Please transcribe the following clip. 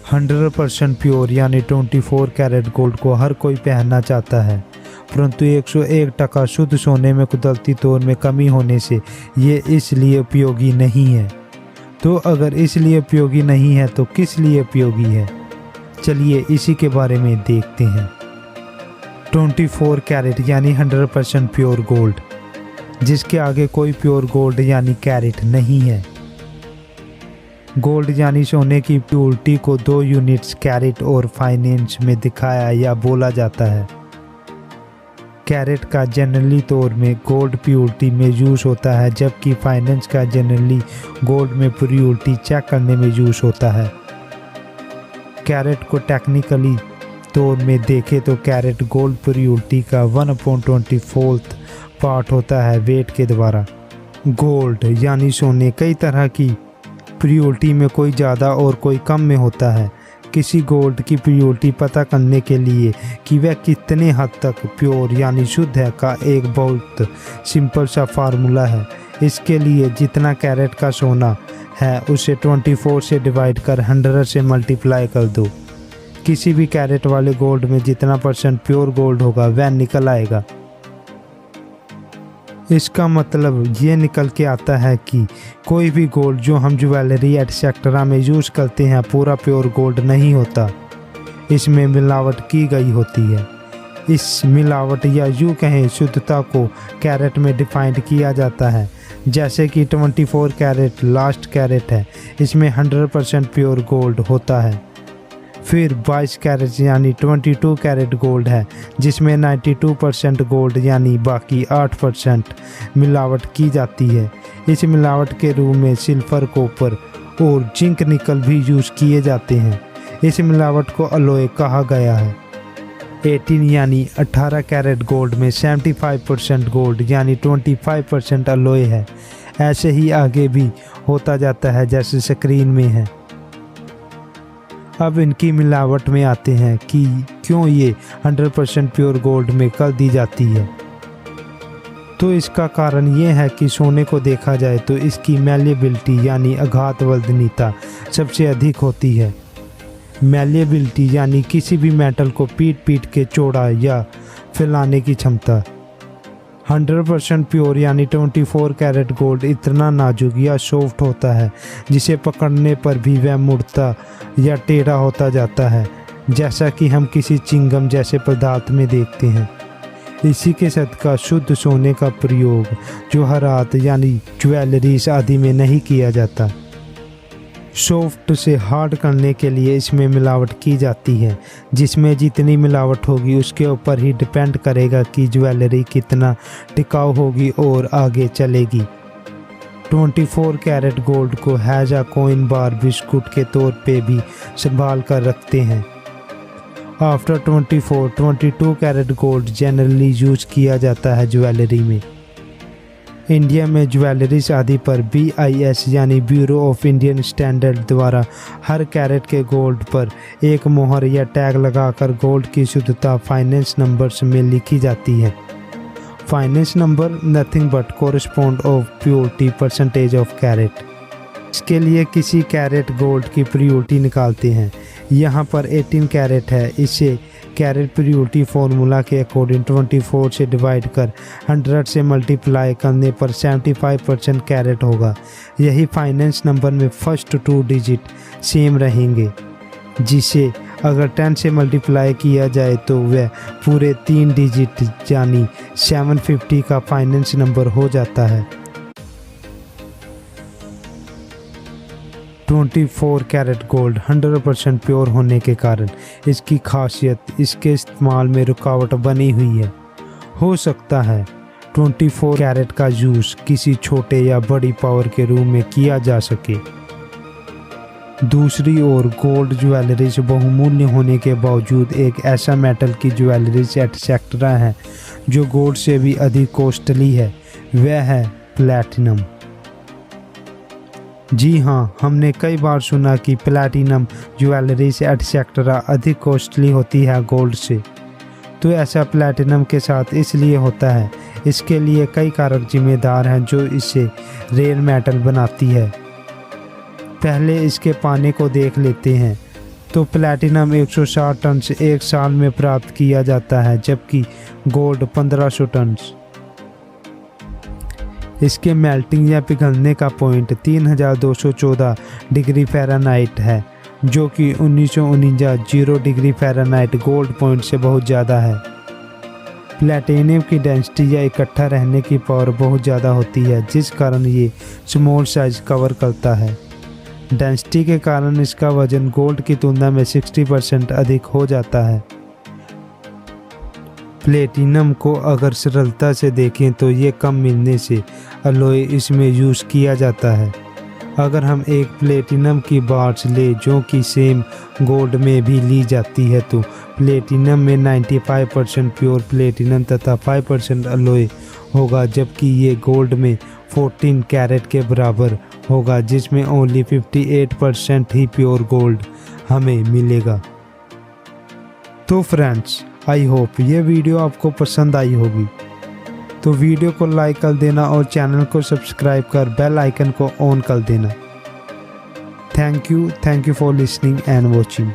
100% pure यानी 24 carat gold को हर कोई पहनना चाहता है, परंतु 101% शुद्ध सोने में कुदरती तौर में कमी होने से ये इसलिए उपयोगी नहीं है। तो अगर इसलिए उपयोगी नहीं है तो किस लिए उपयोगी है, चलिए इसी के बारे में देखते हैं। 24 कैरेट यानी 100% प्योर गोल्ड, जिसके आगे कोई प्योर गोल्ड यानी कैरेट नहीं है। गोल्ड यानी सोने की प्योरिटी को 2 यूनिट्स कैरेट और फाइनेंस में दिखाया या बोला जाता है। कैरेट का जनरली तौर में गोल्ड प्योरिटी में यूज होता है, जबकि फाइनेंस का जनरली गोल्ड में प्योरिटी चेक करने में यूज होता है। कैरेट को टेक्निकली तौर में देखें तो कैरेट गोल्ड प्योरिटी का 1/24 पार्ट होता है वेट के द्वारा। गोल्ड यानी सोने कई तरह की प्योरिटी में कोई ज़्यादा और कोई कम में होता है। किसी गोल्ड की प्योरिटी पता करने के लिए कि वह कितने हद तक प्योर यानी शुद्ध है का एक बहुत सिंपल सा फार्मूला है। इसके लिए जितना कैरेट का सोना है उसे 24 से डिवाइड कर 100 से मल्टीप्लाई कर दो। किसी भी कैरेट वाले गोल्ड में जितना % प्योर गोल्ड होगा वह निकल आएगा। इसका मतलब ये निकल के आता है कि कोई भी गोल्ड जो हम ज्वेलरी एटसेट्रा में यूज़ करते हैं पूरा प्योर गोल्ड नहीं होता, इसमें मिलावट की गई होती है। इस मिलावट या यूँ कहें शुद्धता को कैरेट में डिफाइंड किया जाता है, जैसे कि 24 कैरेट लास्ट कैरेट है, इसमें 100% प्योर गोल्ड होता है। फिर 22 कैरेट यानी 22 कैरेट गोल्ड है, जिसमें 92% गोल्ड यानी बाकी 8% मिलावट की जाती है। इस मिलावट के रूप में सिल्वर, कॉपर और जिंक, निकल भी यूज़ किए जाते हैं। इस मिलावट को अलॉय कहा गया है। 18 यानी 18 कैरेट गोल्ड में 75% गोल्ड यानी 25% अलॉय है। ऐसे ही आगे भी होता जाता है जैसे स्क्रीन में है। अब इनकी मिलावट में आते हैं कि क्यों ये 100% प्योर गोल्ड में कर दी जाती है। तो इसका कारण ये है कि सोने को देखा जाए तो इसकी मैलिएबिलिटी यानी आघातवर्धनीयता सबसे अधिक होती है। मैलिएबिलिटी यानी किसी भी मेटल को पीट के चौड़ा या फैलाने की क्षमता। 100% प्योर यानी 24 कैरेट गोल्ड इतना नाजुक या सॉफ्ट होता है जिसे पकड़ने पर भी वह मुड़ता या टेढ़ा होता जाता है, जैसा कि हम किसी चिंगम जैसे पदार्थ में देखते हैं। इसी के सदका शुद्ध सोने का प्रयोग जवाहरात यानी ज्वेलरीज आदि में नहीं किया जाता। सॉफ्ट से हार्ड करने के लिए इसमें मिलावट की जाती है, जिसमें जितनी मिलावट होगी उसके ऊपर ही डिपेंड करेगा कि ज्वेलरी कितना टिकाऊ होगी और आगे चलेगी। 24 कैरेट गोल्ड को हैजा कॉइन बार बिस्कुट के तौर पे भी संभाल कर रखते हैं। After 22 carat gold generally use किया जाता है ज्वेलरी में। इंडिया में ज्वेलरी शादी पर BIS यानी ब्यूरो ऑफ इंडियन स्टैंडर्ड द्वारा हर कैरेट के गोल्ड पर एक मोहर या टैग लगाकर गोल्ड की शुद्धता फाइनेंस नंबर्स में लिखी जाती है। Fineness number nothing but correspond of purity % of carat. इसके लिए किसी कैरेट गोल्ड की प्योरिटी निकालते हैं। यहाँ पर 18 कैरेट है, इसे कैरेट प्योरिटी फॉर्मूला के अकॉर्डिंग 24 से डिवाइड कर 100 से मल्टीप्लाई करने पर 75% कैरेट होगा। यही फाइनेंस नंबर में फर्स्ट 2 डिजिट सेम रहेंगे, जिसे अगर 10 से मल्टीप्लाई किया जाए तो वह पूरे 3 डिजिट यानी 750 का फाइनेंस नंबर हो जाता है। 24 कैरेट गोल्ड 100% प्योर होने के कारण इसकी खासियत इसके इस्तेमाल में रुकावट बनी हुई है। हो सकता है 24 कैरेट का यूज़ किसी छोटे या बड़ी पावर के रूप में किया जा सके। दूसरी ओर गोल्ड ज्वेलरी से बहुमूल्य होने के बावजूद एक ऐसा मेटल की ज्वेलरी एटसेट्रा है जो गोल्ड से भी अधिक कॉस्टली है, वह है प्लैटिनम। जी हाँ, हमने कई बार सुना कि प्लैटिनम ज्वेलरी से एटसेट्रा अधिक कॉस्टली होती है गोल्ड से। तो ऐसा प्लैटिनम के साथ इसलिए होता है, इसके लिए कई कारक जिम्मेदार हैं जो इसे रेयर मेटल बनाती है। पहले इसके पाने को देख लेते हैं। तो प्लैटिनम 160 टन एक साल में प्राप्त किया जाता है, जबकि गोल्ड 1500 टन। इसके मेल्टिंग या पिघलने का पॉइंट 3214 डिग्री फ़ारेनहाइट है, जो कि 1949 0 डिग्री फ़ारेनहाइट गोल्ड पॉइंट से बहुत ज़्यादा है। प्लैटिनम की डेंसिटी या इकट्ठा रहने की पावर बहुत ज़्यादा होती है, जिस कारण ये स्मॉल साइज कवर करता है। डेंसिटी के कारण इसका वजन गोल्ड की तुलना में 60% अधिक हो जाता है। प्लेटिनम को अगर सरलता से देखें तो ये कम मिलने से अलॉय इसमें यूज़ किया जाता है। अगर हम एक प्लेटिनम की बार्स ले जो कि सेम गोल्ड में भी ली जाती है, तो प्लेटिनम में 95% प्योर प्लेटिनम तथा 5% अलॉय होगा, जबकि ये गोल्ड में 14 कैरेट के बराबर होगा, जिसमें ओनली 58% ही प्योर गोल्ड हमें मिलेगा। तो फ्रेंड्स, आई होप ये वीडियो आपको पसंद आई होगी। तो वीडियो को लाइक कर देना और चैनल को सब्सक्राइब कर बेल आइकन को ऑन कर देना। Thank you for listening and watching.